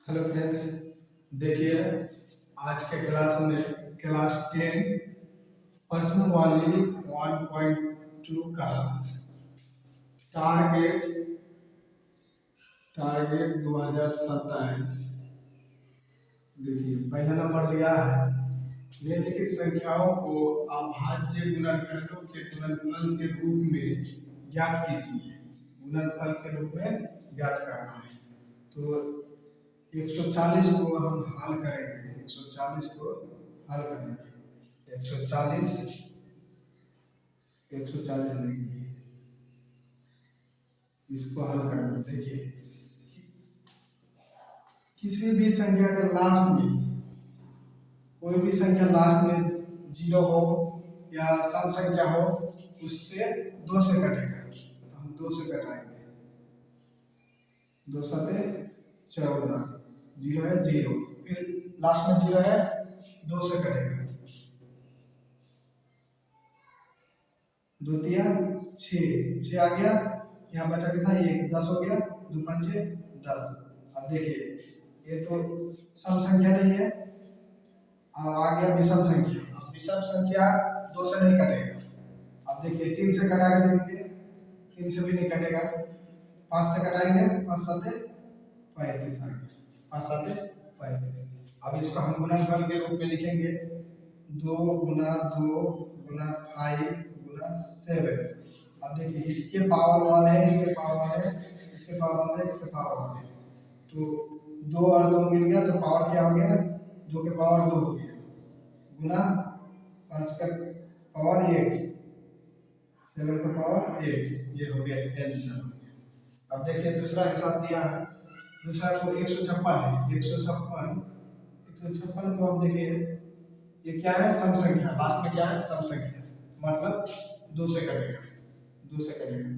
Hello friends, देखिए आज के क्लास में क्लास 10 पर्सनल वाली 1.2 का टारगेट टारगेट 2027। देखिए पहला नंबर दिया है, निम्नलिखित संख्याओं को अभाज्य गुणनखंडों के गुणनफल के रूप में ज्ञात कीजिए। गुणनफल के रूप में ज्ञात करना है तो 140 को हम हल करेंगे। 140 को हल करेंगे। 140 लिखेंगे, इसको हल करेंगे। देखिए किसी भी संख्या के लास्ट में, कोई भी संख्या लास्ट में जीरो हो या सम संख्या हो, उससे 2 से कटेगा। हम 2 से कटाएंगे। 2 सते 14, जीरो है जीरो, फिर लास्ट में जीरो है, 2 से कटेगा। 2 तिया 6 आ गया, यहाँ बचा कितना 1, 10 हो गया, 2 पंचे 10। अब देखिए ये तो सम संख्या नहीं है, आ गया विषम संख्या। अब विषम संख्या 2 से नहीं कटेगा। अब देखिए 3 से कटा के देखेंगे, 3 से भी नहीं कटेगा। 5 से कटाएंगे, 5 सते 35 आ गया, 5 सते 35। अब इसको हम गुणनफल के रूप में लिखेंगे, 2 गुना 2 गुना 5 गुना 7। अब देखिए इसके पावर 1 है, इसके पावर 1 है, इसके पावर 1 है, इसके पावर 1 है, तो 2 और 2 मिल गया तो पावर क्या हो गया, 2 के पावर 2 हो गया, गुना 5 का पावर 1, 7 का पावर 1, ये हो गया आंसर। अब देखिए दूसरा हिसाब दिया है, दूसरा को 156 है। 156 को हम देखिए ये क्या है, सम संख्या। लास्ट में क्या है, सम संख्या, मतलब 2 से कटेगा। 2 से कटेगा,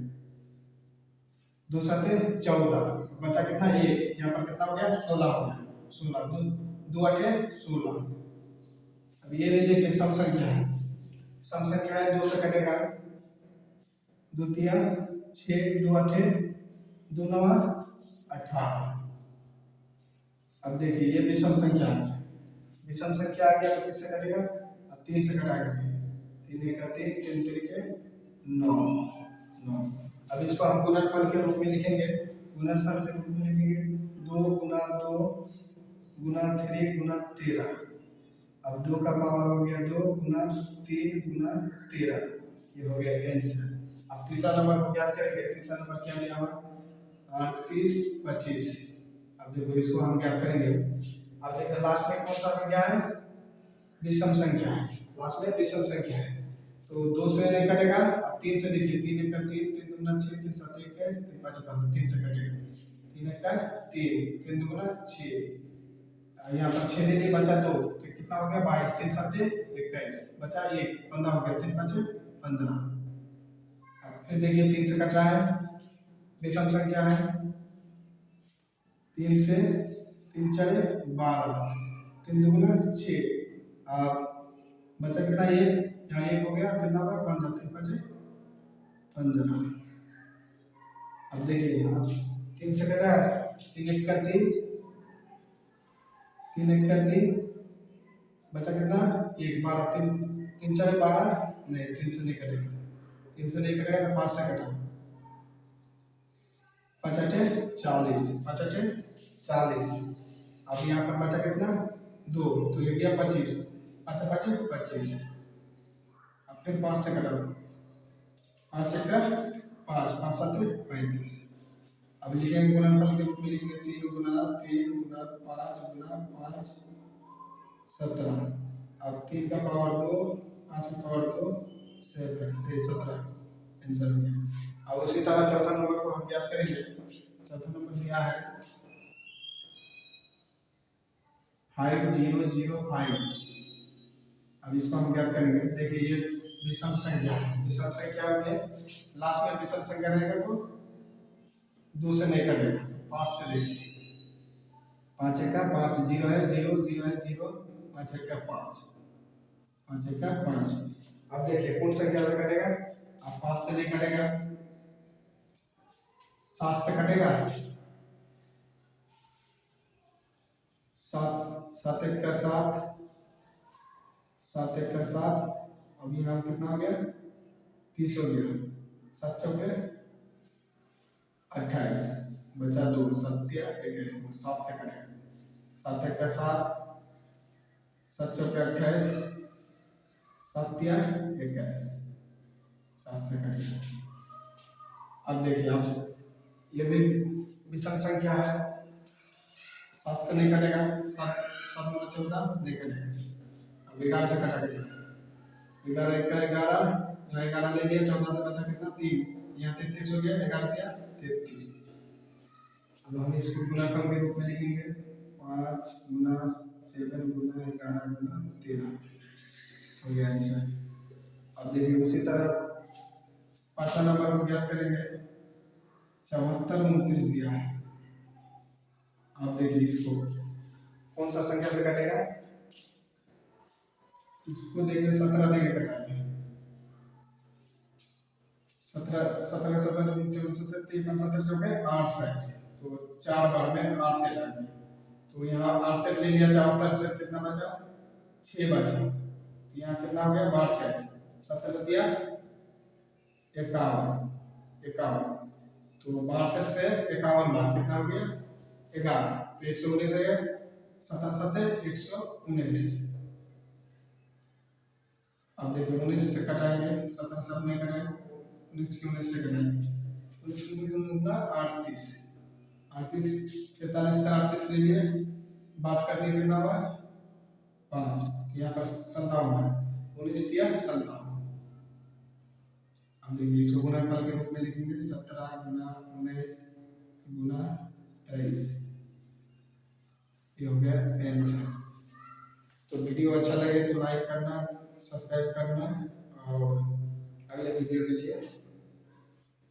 2 सते 14, बचा कितना 1, यहाँ पर कितना हो गया 16 हो गया। 16 2 8 16। अब ये नहीं देखिए सम संख्या है, सम संख्या है, 2 से कटेगा। 2 तिया 6, 2 8 2 9 18। अब देखिए ये विषम संख्या है, विषम संख्या आ गया तो किससे कटेगा, अब 3 से कटाएंगे। 3 1 3, 3 3 9 9। अब इसको हम गुणनफल के रूप में लिखेंगे। गुणनफल के रूप में लिखेंगे 2 गुना 2 गुना 3 गुना 13। अब 2 का पावर हो गया 2 गुना 3 गुना 13, ये हो गया आंसर। अब तीसरा नंबर को ज्ञात करेंगे। तीसरा नंबर क्या दिया हुआ, 38 25। अब देखो इसको हम ज्ञात करेंगे। अब देखिए लास्ट में कौन सा संख्या है, विषम संख्या है। लास्ट में विषम संख्या है तो 2 से नहीं कटेगा। अब 3 से देखिए, 3 1 3, 3 2 6, 3 7 21, 3 5 15, 3 से कटेगा। 3 1 3, 3 2 6, यहाँ पर 6 नहीं बचा, तो कितना हो गया 22, 3 7 21, बचा 1, 15 हो गया, 3 5 15। अब फिर देखिए 3 से कट रहा है, विषम संख्या है। 3 से 3 4 12, 3 2 6, अब बचा कितना 1, यहाँ 1 हो गया, कितना होगा 15, 3 5 15। अब देखिए अब 3 से कट रहा है, 3 1 3, 3 1 3, बचा कितना 1 12, 3 3 4 12, नहीं 3 से नहीं कटेगा। 3 से नहीं कटेगा तो 5 से कटा, 5 8 40, 5 8 40। अब यहाँ पर बचा कितना 2, तो ये गया 25, 5 5 25। अब फिर 5 से कटा, 5 1 5, 5 7 35। अब लिखेंगे गुणनफल के रूप में लिखेंगे 3 गुना 3 गुना 5 गुना 5 17। अब 3 का पावर 2, 5 का पावर 2, 7 17 आंसर हो गया। अब उसी तरह चौथा नंबर को हम ज्ञात करेंगे। चौथा नंबर दिया है 5005। अब इसको हम ज्ञात करेंगे। देखिए ये विषम संख्या है, विषम संख्या में लास्ट में विषम संख्या रहेगा तो 2 से नहीं कटेगा, 5 से देखिए, 5 1 5, 0 है 0, 0 है 0, 5 1 5, 5 1 5। अब देखिए कौन संख्या से कटेगा, अब 5 से नहीं कटेगा, 7 से कटेगा, सात, सात एक का सात, सात एक का सात, अब यहाँ कितना हो गया 30 हो गया, सात चौके 28, बचा 2, सत्या एक, सात से करेंगे, सात एक का सात, सात चौके 28, सत्या 21, सात से करेंगे। अब देखिए आप ये भी विषम संख्या है, सात से नहीं कटेगा, सात सात में 14 नहीं कटेगा। अब 11 से कटा देगा, 11 एक का 11, यहाँ 11 ले लिया, 14 से बचा कितना 3, यहाँ 33 हो गया, 11 दिया 33। अब हम इसको गुणनफल के रूप में लिखेंगे, 5 गुना 7 गुना 11 गुना 13 हो गया आंसर। अब देखिए उसी तरह पांचवा नंबर को ज्ञात करेंगे, 74 29 दिया है। अब देखिए इसको कौन सा संख्या से कटेगा, इसको देखिए 17 देके कटाएंगे, 17 17 17 17 17 चौके 68, तो 4 बार में 8 से लाएंगे, तो यहाँ 8 से ले लिया, 74 से कितना बचा 6 बचा, यहाँ कितना हो गया 62, 17 दिया 51, 51, तो 62 से 51 बार कितना हो गया 11, तो 119 है, 77 119। अब देखिए 19 से कटाएंगे, 17 सब में कटाएंगे, 19 से कटाएंगे, 19 का 38, 38 43 से 38 ले लिए, बात कर दिए कितना हुआ 5, यहाँ पर 57 है, 19 दिया 57। अब देखिए इसको गुणनफल के रूप में लिखेंगे, 17 गुना 19 गुना 23, ये हो गया आंसर। तो वीडियो अच्छा लगे तो लाइक करना, सब्सक्राइब करना और अगले वीडियो के लिए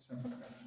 सपोर्ट करना।